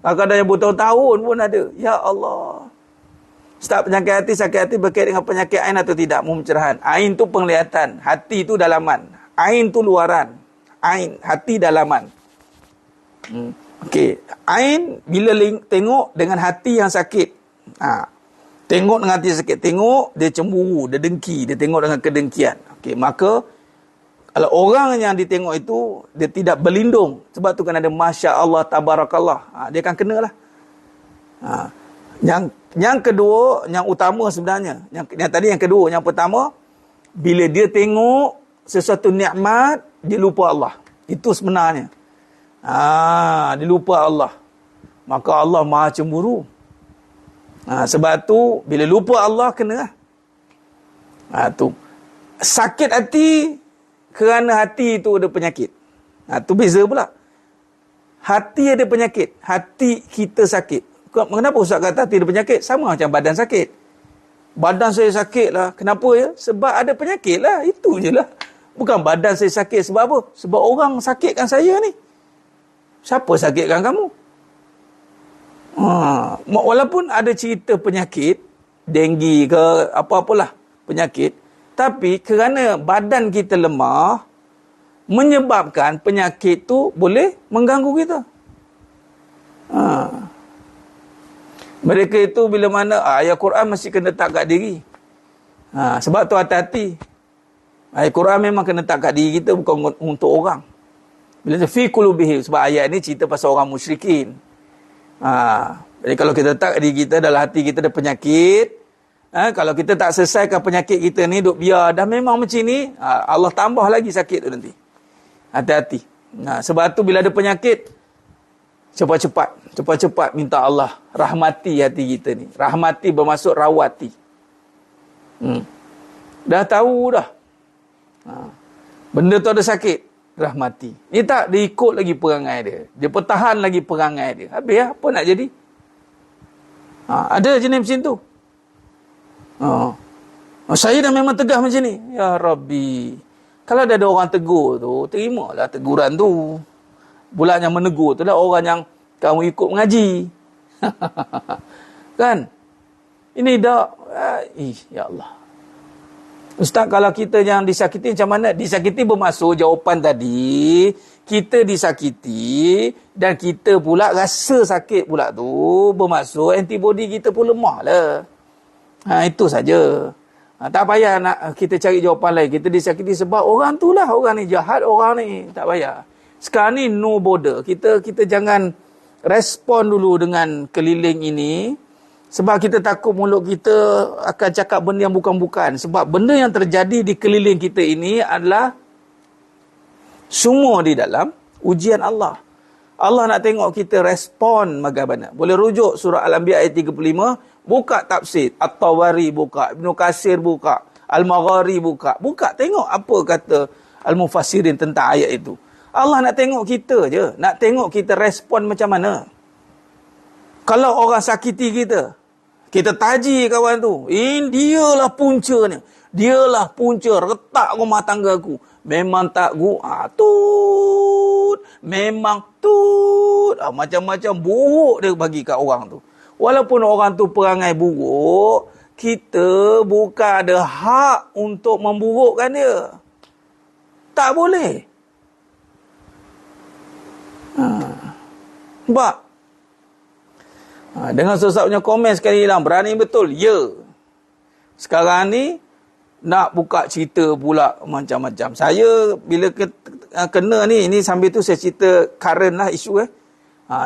Kadang-kadang yang bertahun-tahun pun ada. Ya Allah. Start penyakit hati, sakit hati berkait dengan penyakit ain atau tidak? Pencerahan. Ain tu penglihatan, hati tu dalaman. Ain tu luaran. Ain, hati dalaman. Okey. Ain bila tengok dengan hati yang sakit. Tengok dengan hati sakit. Tengok, dia cemburu, dia dengki. Dia tengok dengan kedengkian. Okey, maka kalau orang yang ditengok itu, dia tidak berlindung. Sebab tu kan ada Masya Allah, Tabarakallah. Dia akan kenalah. Yang kedua, yang utama sebenarnya. Yang tadi yang kedua. Yang pertama, bila dia tengok sesuatu nikmat, dia lupa Allah. Itu sebenarnya. Dia lupa Allah. Maka Allah Maha Cemburu. Sebab tu, bila lupa Allah, kena lah. Tu. Sakit hati, kerana hati itu ada penyakit. Tu beza pula. Hati ada penyakit. Hati kita sakit. Kenapa Ustaz kata hati ada penyakit? Sama macam badan sakit. Badan saya sakit lah. Kenapa ya? Sebab ada penyakit lah. Itu je lah. Bukan badan saya sakit sebab apa? Sebab orang sakitkan saya ni. Siapa sakitkan kamu? Walaupun ada cerita penyakit, denggi ke apa-apalah penyakit, tapi kerana badan kita lemah, menyebabkan penyakit tu boleh mengganggu kita. Mereka itu bila mana ayat Quran mesti kena letak kat diri. Sebab tu hati-hati. Ayat Quran memang kena letak kat diri kita, bukan untuk orang. Bila tu fi qulubihim, sebab ayat ni cerita pasal orang musyrikin. Jadi kalau kita letak kat diri kita, dalam hati kita ada penyakit, kalau kita tak selesaikan penyakit kita ni, duk biar dah memang macam ni, Allah tambah lagi sakit tu nanti. Hati-hati. Sebab tu bila ada penyakit, cepat-cepat minta Allah rahmati hati kita ni. Rahmati bermaksud rawati. Dah tahu dah. Benda tu ada sakit, rahmati. Ni tak, dia ikut lagi perangai dia. Dia pertahan lagi perangai dia. Habis lah, apa nak jadi? Ada jenis macam tu. Saya dah memang tegas macam ni. Ya Rabbi. Kalau ada orang tegur tu, terimalah teguran tu. Bulannya menegur tu lah orang yang kamu ikut mengaji. Kan? Ini dah, ya Allah. Ustaz, kalau kita yang disakiti macam mana? Disakiti bermaksud jawapan tadi, kita disakiti dan kita pula rasa sakit pula tu, bermaksud antibody kita pun lemah lah. Itu saja. Tak payah nak kita cari jawapan lain. Kita disakiti sebab orang tu lah, orang ni jahat, orang ni. Tak payah. Sekarang ni no border. Kita jangan respon dulu dengan keliling ini. Sebab kita takut mulut kita akan cakap benda yang bukan-bukan. Sebab benda yang terjadi di keliling kita ini adalah semua di dalam ujian Allah. Allah nak tengok kita respon bagaimana. Boleh rujuk surah Al-Anbiya ayat 35. Buka tafsir. At-Tawari buka. Ibn Katsir buka. Al-Maghari buka. Buka tengok apa kata Al-Mufassirin tentang ayat itu. Allah nak tengok kita je. Nak tengok kita respon macam mana. Kalau orang sakiti kita, kita taji kawan tu. Dialah puncanya. Dialah punca retak rumah tangga aku. Memang tak tut. Memang tut. Macam-macam buruk dia bagi kat orang tu. Walaupun orang tu perangai buruk, kita bukan ada hak untuk memburukkan dia. Tak boleh. Nampak? Dengan Ustaz punya komen sekali hilang, berani betul. Ya. Sekarang ni, nak buka cerita pula macam-macam. Saya, bila kena ni sambil tu saya cerita current lah isu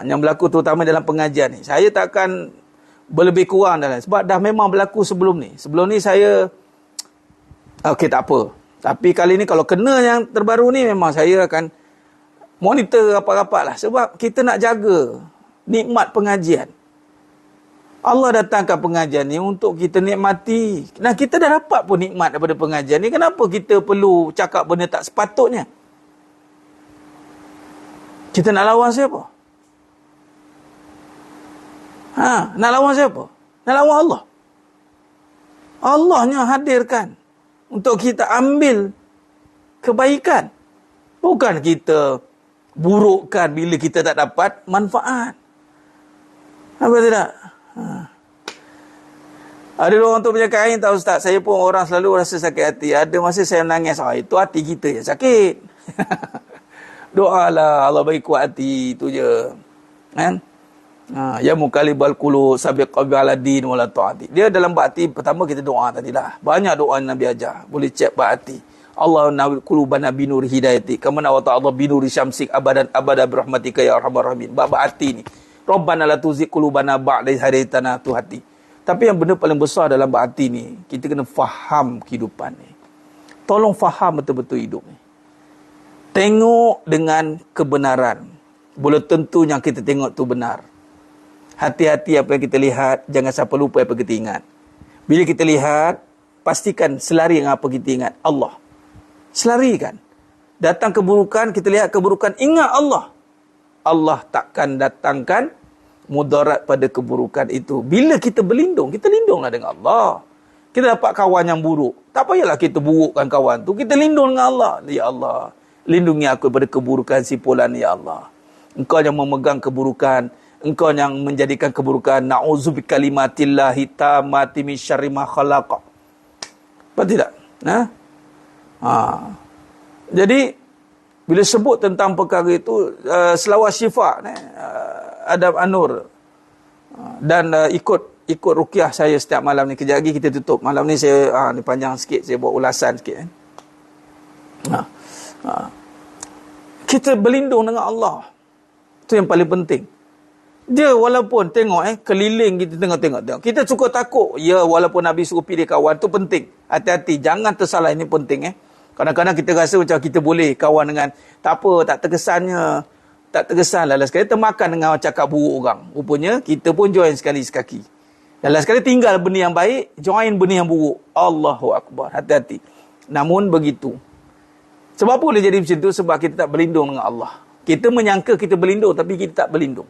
yang berlaku terutama dalam pengajian ni. Saya takkan berlebih kurang dalam, sebab dah memang berlaku sebelum ni. Sebelum ni saya okey, tak apa. Tapi kali ni kalau kena yang terbaru ni, memang saya akan monitor rapat-rapat lah. Sebab kita nak jaga nikmat pengajian. Allah datangkan pengajian ni untuk kita nikmati. Nah, kita dah dapat pun nikmat daripada pengajian ni. Kenapa kita perlu cakap benda tak sepatutnya? Kita nak lawan siapa? Nak lawan siapa? Nak lawan Allah. Allahnya hadirkan untuk kita ambil kebaikan. Bukan kita burukkan bila kita tak dapat manfaat. Apa tidak? Ada orang tu punya kain, tahu Ustaz, saya pun orang selalu rasa sakit hati. Ada masa saya menangis, itu hati kita yang sakit. Doalah Allah bagi kuat hati, itu je. Kan? Ya mukalibal qulub sabiq qabiladin wala ta'ati. Dia dalam bab hati pertama kita doa tadilah. Banyak doa Nabi ajar. Boleh cek bab hati. Allah nawil qulubana binur hidayati. Kama wa ta'ala binuri syamsik abadan abada birahmatika ya arhamar rahimin. Bab hati ni. Rabbana la tuzigh qulubana ba'da idh hadaitana, tu hati. Tapi yang benda paling besar dalam bab hati ni, kita kena faham kehidupan ni. Tolong faham betul-betul hidup ni. Tengok dengan kebenaran. Belum tentu yang kita tengok tu benar. Hati-hati apa yang kita lihat, jangan sampai lupa apa kita ingat. Bila kita lihat, pastikan selari dengan apa kita ingat. Allah. Selarikan. Datang keburukan, kita lihat keburukan, ingat Allah. Allah takkan datangkan mudarat pada keburukan itu. Bila kita berlindung, kita lindunglah dengan Allah. Kita dapat kawan yang buruk, tak payahlah kita burukkan kawan tu. Kita lindung dengan Allah. Ya Allah, lindungi aku daripada keburukan si fulan, ya Allah. Engkau yang memegang keburukan, Engkau yang menjadikan keburukan. Na'udzubi kalimatillahi tammati min syarri ma khalaqa. Apa tidak? Jadi bila sebut tentang perkara itu, selawat syifa, Adab Anur, dan ikut ruqyah saya setiap malam ni. Kejap lagi kita tutup. Malam ni saya ni panjang sikit, saya buat ulasan sikit. Kita berlindung dengan Allah. Itu yang paling penting. Dia walaupun tengok keliling kita tengok. Kita suka takut. Ya, walaupun Nabi suruh pilih kawan, tu penting. Hati-hati, jangan tersalah, ini penting. Kadang-kadang kita rasa macam kita boleh kawan dengan, tak apa, tak terkesannya. Tak terkesan lah. Sekali termakan dengan cakap buruk orang. Rupanya kita pun join sekali sekaki. Dan sekali tinggal benda yang baik, join benda yang buruk. Allahu Akbar. Hati-hati. Namun begitu. Sebab apa boleh jadi macam tu? Sebab kita tak berlindung dengan Allah. Kita menyangka kita berlindung, tapi kita tak berlindung.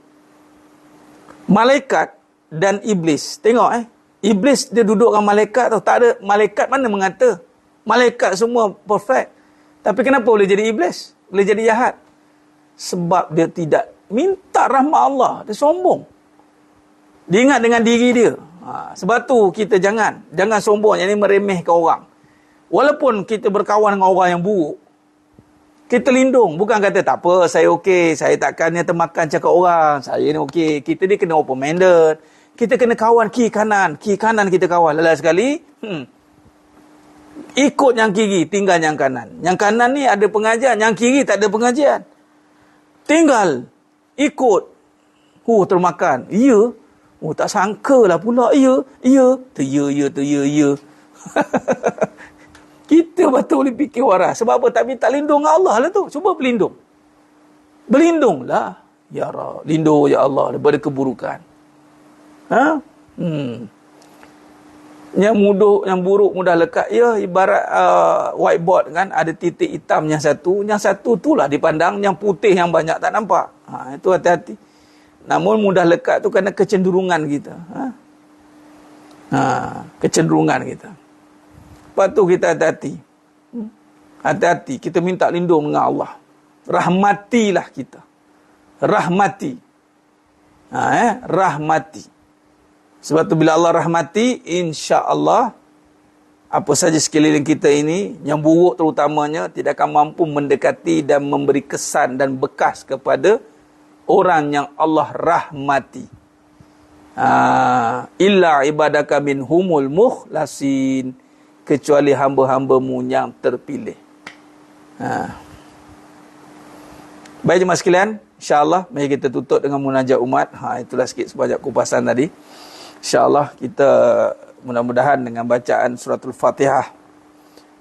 Malaikat dan iblis. Tengok Iblis dia duduk dengan malaikat tau. Tak ada malaikat mana mengata. Malaikat semua perfect. Tapi kenapa boleh jadi iblis? Boleh jadi jahat? Sebab dia tidak minta rahmat Allah. Dia sombong. Dia ingat dengan diri dia. Sebab tu kita jangan sombong. Yang ni meremehkan orang. Walaupun kita berkawan dengan orang yang buruk, kita lindung. Bukan kata tak apa, saya okey, saya takkan termakan cakap orang, saya ni okey. Kita ni kena open-minded. Kita kena kawan kiri kanan kita kawan. Lelah sekali, ikut yang kiri, tinggal yang kanan. Yang kanan ni ada pengajian, yang kiri tak ada pengajian. Tinggal ikut. Termakan. Ya. Tak sangka lah pula. Ya. Kita betul boleh fikir waras. Sebab apa? Tak minta lindung dengan Allah lah tu. Cuba berlindung. Berlindunglah. Ya Allah. Lindung ya Allah daripada keburukan. Yang buruk mudah lekat. Ya, ibarat whiteboard kan. Ada titik hitam yang satu. Yang satu itulah dipandang. Yang putih yang banyak tak nampak. Itu hati-hati. Namun mudah lekat tu kerana kecenderungan kita. Kecenderungan kita. Lepas tu kita hati-hati. Hati-hati. Kita minta lindung dengan Allah. Rahmatilah kita. Rahmati. Rahmati. Sebab tu bila Allah rahmati, insya-Allah apa saja sekeliling kita ini, yang buruk terutamanya, tidak akan mampu mendekati dan memberi kesan dan bekas kepada orang yang Allah rahmati. Illa ibadaka minhumul mukhlasin, kecuali hamba-hambamu yang terpilih. Baik jemaah sekalian, insya-Allah mari kita tutup dengan munajat umat. Itulah sikit sebanyak kupasan tadi. Insya-Allah kita mudah-mudahan dengan bacaan suratul Fatihah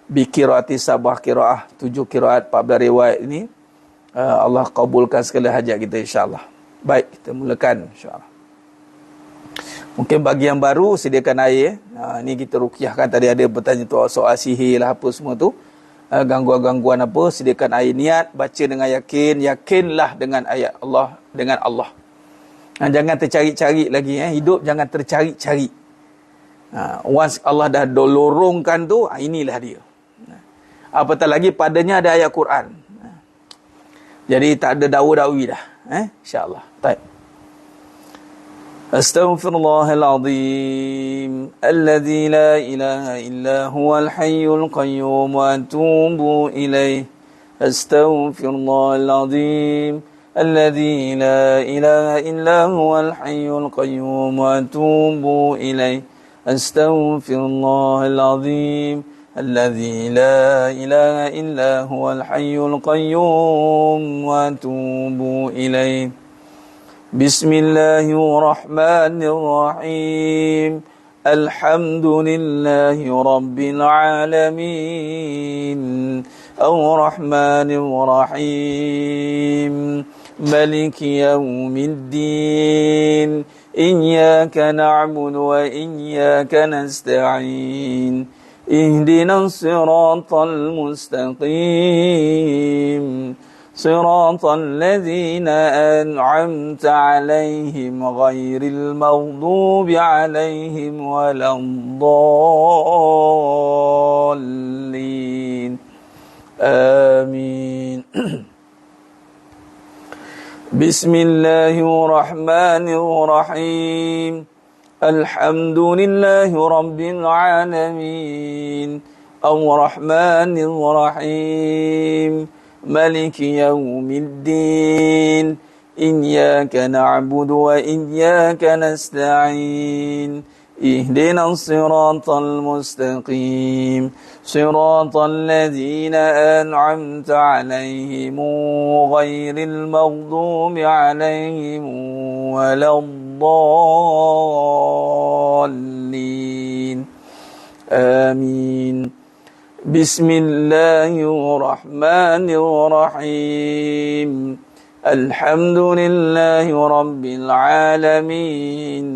bi qiraati sabah qiraah, 7 qiraat 14 riwayat ini, Allah kabulkan segala hajat kita insya-Allah. Baik, kita mulakan insya-Allah. Mungkin bagi yang baru sediakan air. Ini kita ruqyahkan, tadi ada bertanya tu soal sihir lah apa semua tu. Gangguan-gangguan apa, sediakan air, niat baca dengan yakin, yakinlah dengan ayat Allah, dengan Allah. Jangan tercari-cari lagi, hidup jangan tercari-cari. Once Allah dah lorongkan tu, inilah dia. Apatah lagi padanya ada ayat Quran. Jadi tak ada dawa-dawi dah, insya-Allah. Baik. Astaghfirullahalazim alladzi la ilaha illa huwal hayyul qayyum wa atubu ilaih. Astaghfirullahalazim alladzi la ilaha illa huwal hayyul qayyum wa atubu ilaih. Astaghfirullahalazim alladzi la ilaha illa huwal hayyul qayyum wa atubu ilaih. Bismillahirrahmanirrahim. Alhamdulillahi rabbil alamin. Ar-Rahmanir-Rahim. Maliki yawmiddin. Iyyaka na'budu wa iyyaka nasta'in. Ihdinas siratal mustaqim. صراط الذين أنعمت عليهم غير المغضوب عليهم ولا الضالين آمين. بسم الله الرحمن الرحيم. الحمد لله رب العالمين. الرحمن الرحيم. مالك يوم الدين. إياك نعبد وإياك نستعين. اهدنا الصراط المستقيم. صراط الذين أنعمت عليهم غير المغضوب عليهم ولا الضالين آمين. بسم الله الرحمن الرحيم. الحمد لله رب العالمين.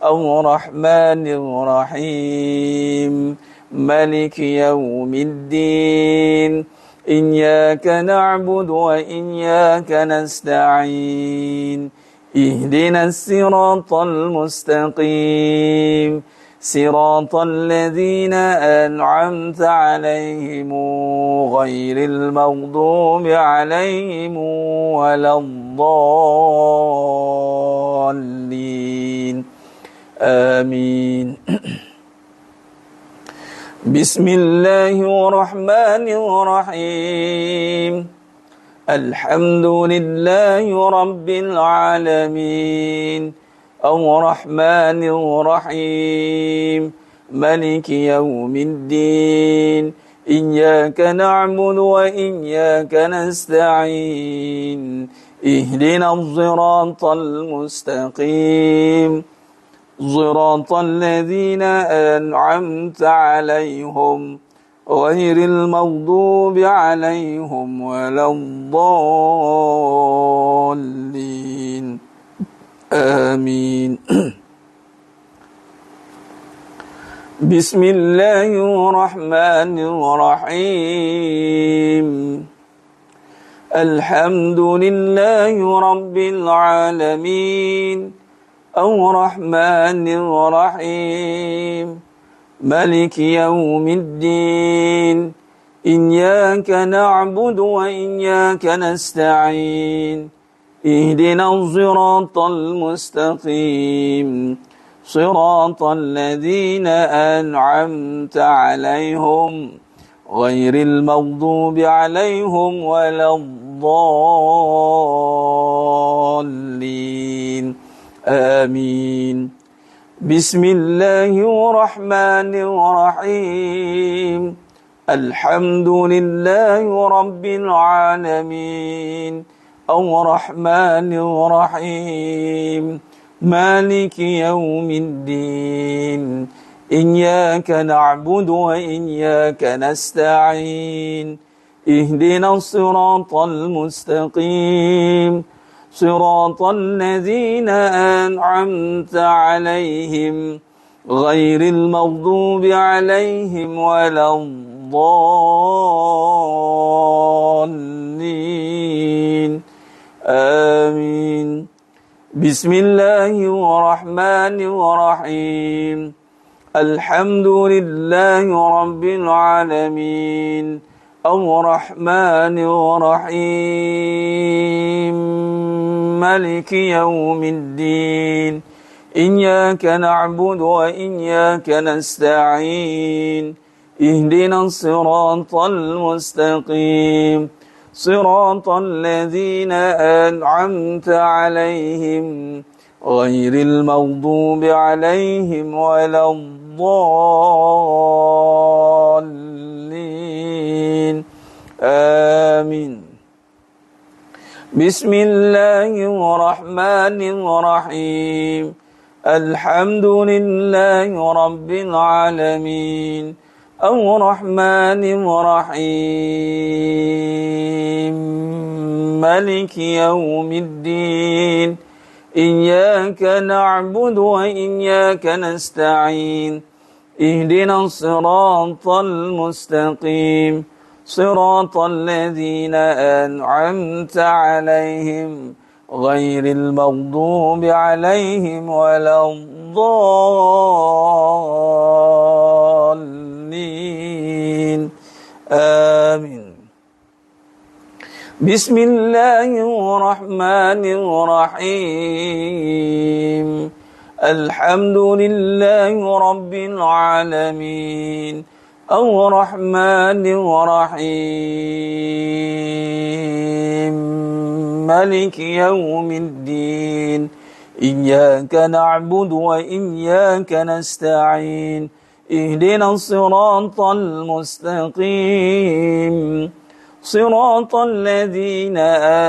الرحمن الرحيم. مالك يوم الدين. إياك نعبد وإياك نستعين. اهدنا الصراط المستقيم. صراط الذين أنعمت عليهم غير المغضوب عليهم ولا الضالين آمين. بسم الله الرحمن الرحيم. الحمد لله رب العالمين. الرحمن الرحيم. مالك يوم الدين. إياك نعبد وإياك نستعين. اهدنا الصراط المستقيم. صراط الذين أنعمت عليهم غير المغضوب عليهم ولا الضالين آمين. بسم الله الرحمن الرحيم. الحمد لله رب العالمين. الرحمن الرحيم. مالك يوم الدين. إياك نعبد وإياك نستعين. اهدنا الصراط المستقيم. صراط الذين أنعمت عليهم غير المغضوب عليهم ولا الضالين آمين. بسم الله الرحمن الرحيم. الحمد لله رب العالمين. الرحمن الرحيم مالك يوم الدين إياك نعبد وإياك نستعين اهدنا الصراط المستقيم صراط الذين أنعمت عليهم غير المغضوب عليهم ولا الضالين آمين بسم الله الرحمن الرحيم الحمد لله رب العالمين الرحمن الرحيم مالك يوم الدين إياك نعبد وإياك نستعين اهدنا الصراط المستقيم صراط الذين أنعمت عليهم غير المغضوب عليهم ولا الضالين آمين بسم الله الرحمن الرحيم الحمد لله رب العالمين الرحمن الرحيم مالك يوم الدين إياك نعبد وإياك نستعين اهدنا الصراط المستقيم صراط الذين أنعمت عليهم غير المغضوب عليهم ولا الضالين آمين بسم الله الرحمن الرحيم الحمد لله رب العالمين الرحمن الرحيم مالك يوم الدين إياك نعبد وإياك نستعين اهدنا الصراط المستقيم صراط الذين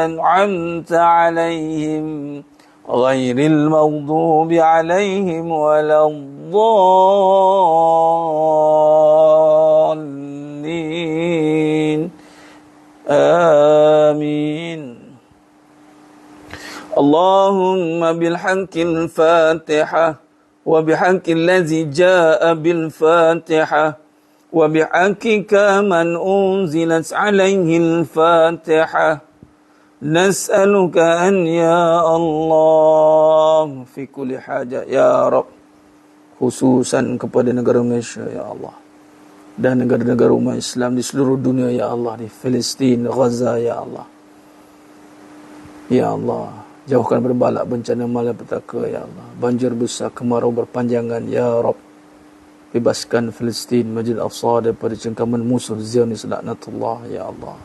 أنعمت عليهم غير المغضوب عليهم ولا الضالين آمين اللهم بالحق الفاتحة وبحق الذي جاء بالفاتحة وبحقك من أنزلت عليه الفاتحة نسألك أن يا الله في كل حاجة يا رب khususan kepada negara Malaysia ya Allah dan negara-negara umat Islam di seluruh dunia ya Allah, di Palestin, Gaza ya Allah. Ya Allah, jauhkan berbalak bencana malapetaka ya Allah, banjir besar, kemarau berpanjangan ya Rabb. Bebaskan Palestin, Masjid Al-Aqsa daripada cengkaman musuh Zionis laknatullah ya Allah.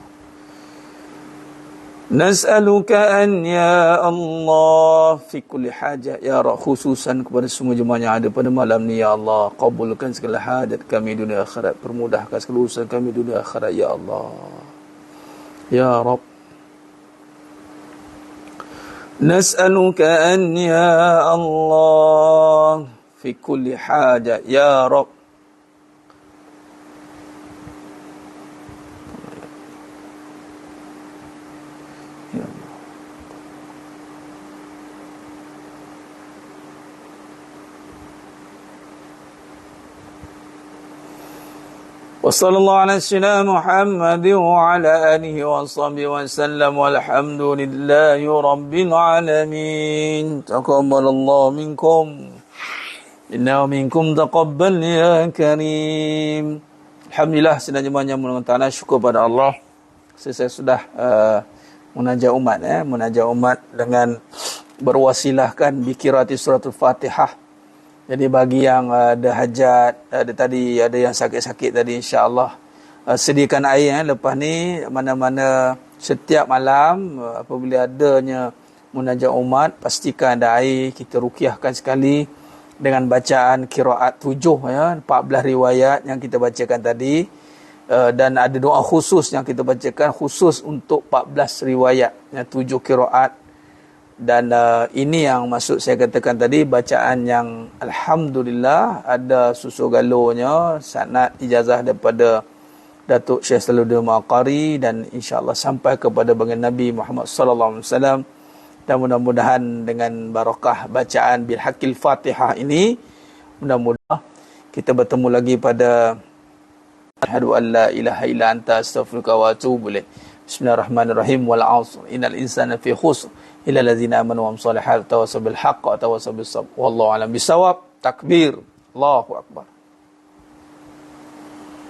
Nas'aluka an ya Allah fi kulli hajat ya Rabb, khususan kepada semua jemaah yang ada pada malam ni ya Allah, kabulkan segala hajat kami dunia akhirat, permudahkan segala urusan kami dunia akhirat ya Allah. Ya Rabb, nas'aluka an ya Allah fi kulli hajat ya Rabb. وصلى الله على سيدنا محمد وعلى آله وصحبه وسلم والحمد لله رب العالمين تقبل الله منكم إنه منكم تقبل يا كريم. Alhamdulillah, sedang jemaah yang mulia, syukur pada Allah. Saya sudah munajat umat dengan berwasilahkan bikirati suratul Fatihah. Jadi bagi yang ada hajat, ada yang sakit-sakit tadi, insya-Allah sediakan air lepas ni, mana-mana setiap malam apabila adanya munajat umat, pastikan ada air, kita ruqyahkan sekali dengan bacaan qiraat 7 14 riwayat yang kita bacakan tadi. Dan ada doa khusus yang kita bacakan khusus untuk 14 riwayat, 7 qiraat. Dan ini yang maksud saya katakan tadi, bacaan yang alhamdulillah ada susu galonya, sanad ijazah daripada Datuk Syekh Salahuddin Maqari, dan insya-Allah sampai kepada baginda Nabi Muhammad sallallahu alaihi wasallam. Dan mudah-mudahan dengan barakah bacaan bil haqqil Fatihah ini, mudah-mudahan kita bertemu lagi pada asyhadu an la ilaha illa anta astaghfiruka wa atubu ilaik. Bismillahirrahmanirrahim. Wal 'asr innal insana fi khusr illa allazina amanu wa amilus solihati wa tawasaw bil haqqi wa tawasaw bis sabr. Wallahu a'lam bisawab. Takbir. Allahu akbar.